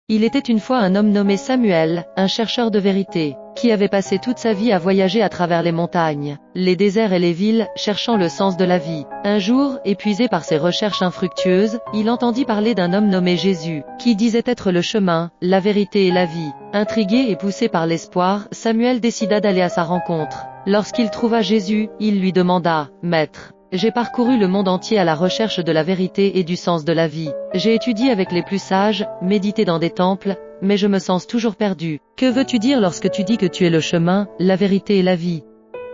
Il était une fois un homme nommé Samuel, un chercheur de vérité, qui avait passé toute sa vie à voyager à travers les montagnes, les déserts et les villes, cherchant le sens de la vie. Un jour, épuisé par ses recherches infructueuses, il entendit parler d'un homme nommé Jésus, qui disait être le chemin, la vérité et la vie. Intrigué et poussé par l'espoir, Samuel décida d'aller à sa rencontre. Lorsqu'il trouva Jésus, il lui demanda, « Maître, j'ai parcouru le monde entier à la recherche de la vérité et du sens de la vie. J'ai étudié avec les plus sages, médité dans des temples, mais je me sens toujours perdu. Que veux-tu dire lorsque tu dis que tu es le chemin, la vérité et la vie ?»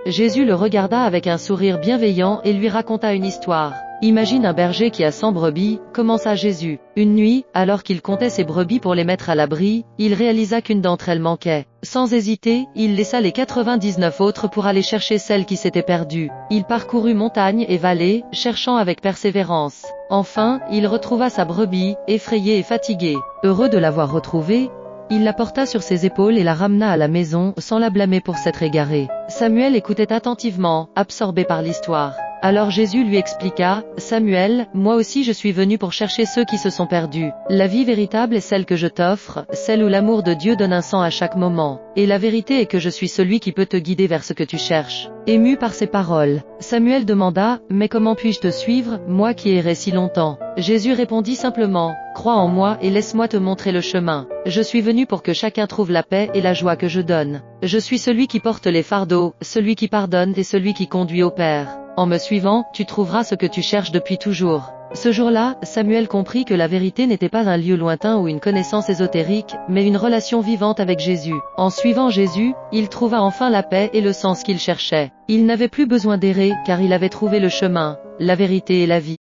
Jésus le regarda avec un sourire bienveillant et lui raconta une histoire. Imagine un berger qui a 100 brebis, commença Jésus. Une nuit, alors qu'il comptait ses brebis pour les mettre à l'abri, il réalisa qu'une d'entre elles manquait. Sans hésiter, il laissa les 99 autres pour aller chercher celle qui s'était perdue. Il parcourut montagnes et vallées, cherchant avec persévérance. Enfin, il retrouva sa brebis, effrayé et fatigué. Heureux de l'avoir retrouvée, il la porta sur ses épaules et la ramena à la maison, sans la blâmer pour s'être égarée. Samuel écoutait attentivement, absorbé par l'histoire. Alors Jésus lui expliqua, « Samuel, moi aussi je suis venu pour chercher ceux qui se sont perdus. La vie véritable est celle que je t'offre, celle où l'amour de Dieu donne un sens à chaque moment. Et la vérité est que je suis celui qui peut te guider vers ce que tu cherches. » Ému par ces paroles, Samuel demanda, « Mais comment puis-je te suivre, moi qui errais si longtemps ?» Jésus répondit simplement, « Crois en moi et laisse-moi te montrer le chemin. Je suis venu pour que chacun trouve la paix et la joie que je donne. Je suis celui qui porte les fardeaux, celui qui pardonne et celui qui conduit au Père. En me suivant, tu trouveras ce que tu cherches depuis toujours. » Ce jour-là, Samuel comprit que la vérité n'était pas un lieu lointain ou une connaissance ésotérique, mais une relation vivante avec Jésus. En suivant Jésus, il trouva enfin la paix et le sens qu'il cherchait. Il n'avait plus besoin d'errer, car il avait trouvé le chemin, la vérité et la vie.